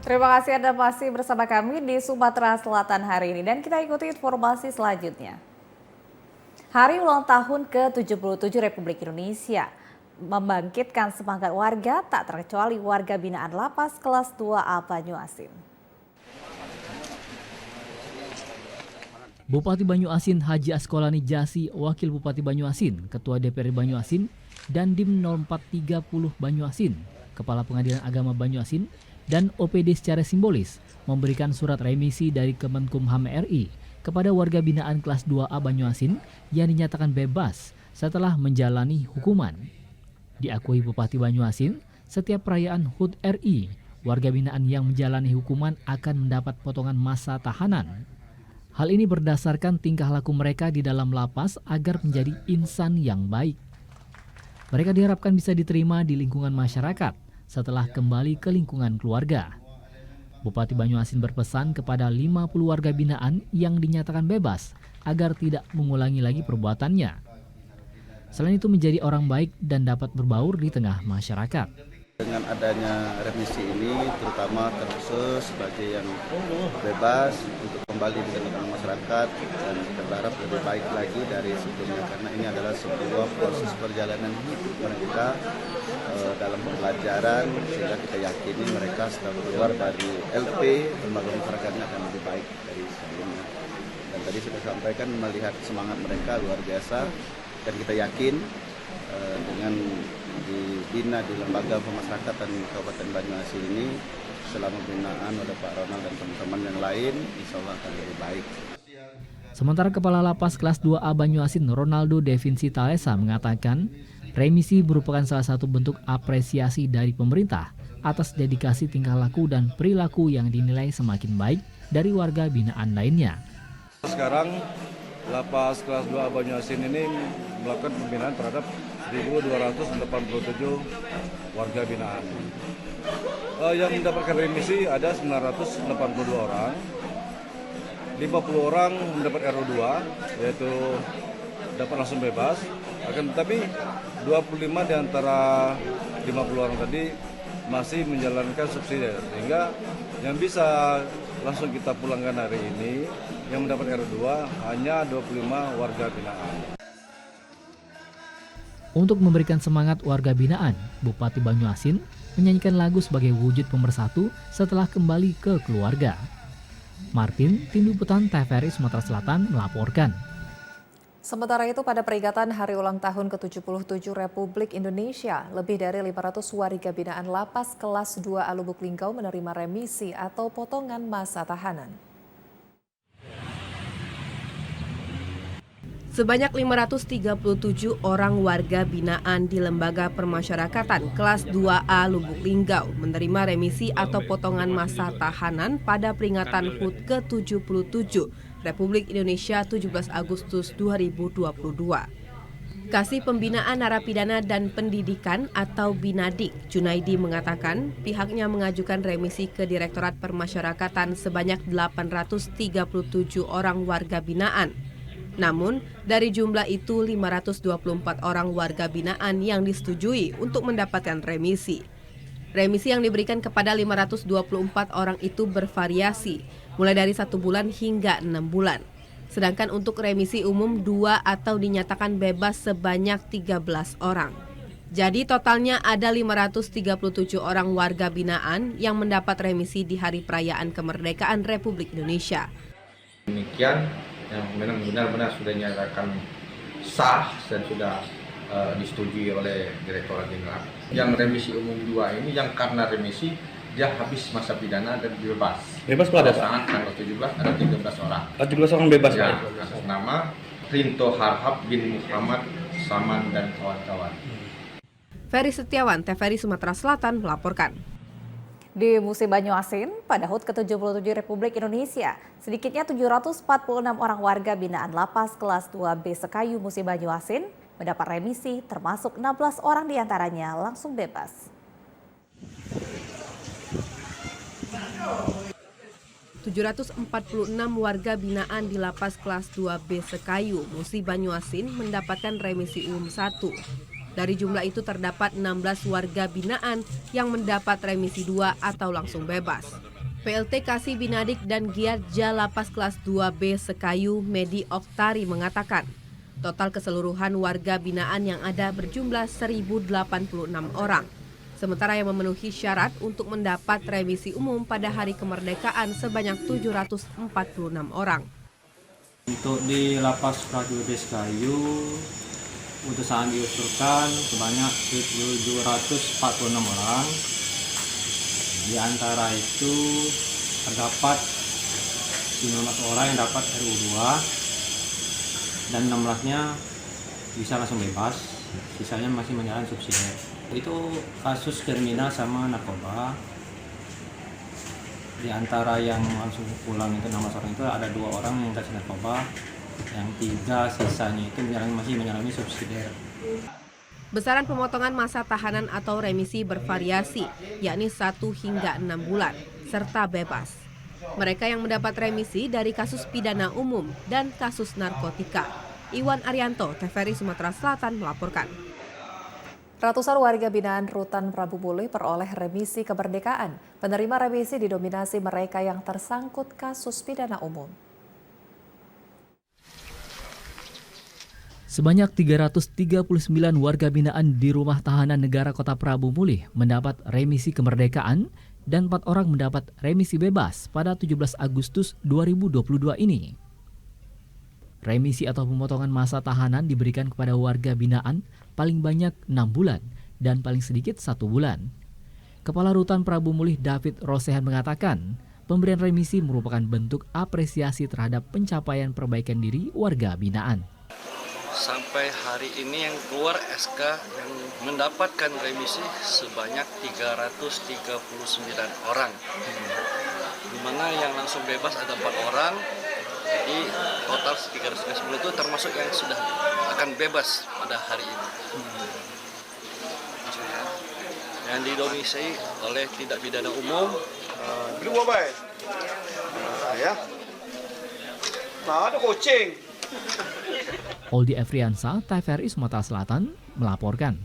Terima kasih Anda masih bersama kami di Sumatera Selatan hari ini dan kita ikuti informasi selanjutnya. Hari ulang tahun ke-77 Republik Indonesia membangkitkan semangat warga tak terkecuali warga binaan Lapas kelas 2A Banyuasin. Bupati Banyuasin Haji Askolani Jasi, Wakil Bupati Banyuasin, Ketua DPR Banyuasin, dan Dim 0430 Banyuasin, Kepala Pengadilan Agama Banyuasin, dan OPD secara simbolis memberikan surat remisi dari Kemenkumham RI kepada warga binaan kelas 2A Banyuasin yang dinyatakan bebas setelah menjalani hukuman. Diakui Bupati Banyuasin, setiap perayaan HUT RI, warga binaan yang menjalani hukuman akan mendapat potongan masa tahanan. Hal ini berdasarkan tingkah laku mereka di dalam lapas agar menjadi insan yang baik. Mereka diharapkan bisa diterima di lingkungan masyarakat setelah kembali ke lingkungan keluarga. Bupati Banyuasin berpesan kepada 50 warga binaan yang dinyatakan bebas agar tidak mengulangi lagi perbuatannya. Selain itu menjadi orang baik dan dapat berbaur di tengah masyarakat. Dengan adanya remisi ini, terutama terkhusus sebagai yang bebas untuk kembali di tengah masyarakat, dan kita berharap lebih baik lagi dari sebelumnya karena ini adalah sebuah proses perjalanan hidup mereka dalam pembelajaran, sehingga kita yakini mereka setelah keluar dari LP lembaga masyarakatnya akan lebih baik dari sebelumnya. Dan tadi sudah sampaikan melihat semangat mereka luar biasa, dan kita yakin dengan dibina di lembaga pemasyarakatan Kabupaten Banyuasin ini selama binaan oleh Pak Ronald dan teman-teman yang lain, insya Allah akan lebih baik. Sementara Kepala Lapas kelas 2A Banyuasin Ronaldo De Vinci Talesa mengatakan remisi merupakan salah satu bentuk apresiasi dari pemerintah atas dedikasi tingkah laku dan perilaku yang dinilai semakin baik dari warga binaan lainnya. Sekarang Lapas kelas 2A Banyuasin ini melakukan pembinaan terhadap 1.287 warga binaan. Yang mendapatkan remisi ada 982 orang, 50 orang mendapat RO2, yaitu dapat langsung bebas. Akan tetapi 25 di antara 50 orang tadi masih menjalankan subsidi, sehingga yang bisa langsung kita pulangkan hari ini yang mendapat RO2 hanya 25 warga binaan. Untuk memberikan semangat warga binaan, Bupati Banyuasin menyanyikan lagu sebagai wujud pemersatu setelah kembali ke keluarga. Martin, Tim Liputan TVRI Sumatera Selatan melaporkan. Sementara itu pada peringatan Hari Ulang Tahun ke-77 Republik Indonesia, lebih dari 500 warga binaan Lapas kelas 2A Lubuk Linggau menerima remisi atau potongan masa tahanan. Sebanyak 537 orang warga binaan di Lembaga Permasyarakatan kelas 2A Lubuk Linggau menerima remisi atau potongan masa tahanan pada peringatan HUT ke-77 Republik Indonesia 17 Agustus 2022. Kasih Pembinaan Narapidana dan Pendidikan atau Binadik, Junaidi mengatakan pihaknya mengajukan remisi ke Direktorat Permasyarakatan sebanyak 837 orang warga binaan. Namun, dari jumlah itu 524 orang warga binaan yang disetujui untuk mendapatkan remisi. Remisi yang diberikan kepada 524 orang itu bervariasi, mulai dari 1 bulan hingga 6 bulan. Sedangkan untuk remisi umum 2 atau dinyatakan bebas sebanyak 13 orang. Jadi totalnya ada 537 orang warga binaan yang mendapat remisi di Hari Perayaan Kemerdekaan Republik Indonesia. Demikian yang memang benar-benar sudah dinyatakan sah dan sudah disetujui oleh Direktorat Jenderal. Yang remisi umum 2 ini yang karena remisi dia habis masa pidana dan bebas. Bebas pada saat tanggal 17 ada 13 orang. 17 orang bebas ya, atas nama Rinto Harhab bin Muhammad Saman dan kawan-kawan. Ferry Setiawan, TVRI Sumatera Selatan melaporkan. Di Musi Banyuasin, pada HUT ke-77 Republik Indonesia, sedikitnya 746 orang warga binaan Lapas kelas 2B Sekayu Musi Banyuasin mendapat remisi, termasuk 16 orang diantaranya langsung bebas. 746 warga binaan di Lapas kelas 2B Sekayu Musi Banyuasin mendapatkan remisi umum 1. Dari jumlah itu terdapat 16 warga binaan yang mendapat remisi 2 atau langsung bebas. PLT Kasih Binadik dan Giatja Lapas kelas 2B Sekayu Medi Oktari mengatakan, total keseluruhan warga binaan yang ada berjumlah 1.086 orang. Sementara yang memenuhi syarat untuk mendapat remisi umum pada hari kemerdekaan sebanyak 746 orang. Untuk di Lapas kelas 2B Sekayu, putusan diusulkan sebanyak 746 orang. Di antara itu terdapat 19 orang yang dapat RU2 dan 16-nya bisa langsung bebas, sisanya masih menjalani subsidi. Itu kasus kriminal sama narkoba. Di antara yang langsung pulang itu 16 orang itu ada 2 orang yang kasus narkoba, yang 3 sisanya itu masih menjalani subsidi. Besaran pemotongan masa tahanan atau remisi bervariasi, yakni 1 hingga 6 bulan, serta bebas. Mereka yang mendapat remisi dari kasus pidana umum dan kasus narkotika. Iwan Arianto, TVRI Sumatera Selatan melaporkan. Ratusan warga binaan Rutan Prabu Mulih peroleh remisi kemerdekaan. Penerima remisi didominasi mereka yang tersangkut kasus pidana umum. Sebanyak 339 warga binaan di Rumah Tahanan Negara Kota Prabu Mulih mendapat remisi kemerdekaan dan 4 orang mendapat remisi bebas pada 17 Agustus 2022 ini. Remisi atau pemotongan masa tahanan diberikan kepada warga binaan paling banyak 6 bulan dan paling sedikit 1 bulan. Kepala Rutan Prabu Mulih David Rosehan mengatakan, pemberian remisi merupakan bentuk apresiasi terhadap pencapaian perbaikan diri warga binaan. Sampai hari ini yang keluar SK yang mendapatkan remisi sebanyak 339 orang. Di mana yang langsung bebas ada 4 orang. Jadi total 390 itu termasuk yang sudah akan bebas pada hari ini. Yang didomisili oleh tindak pidana umum. Dua baik. Ya. Nah, ada kucing. Oldi Efriansa, TVRI Sumatera Selatan melaporkan.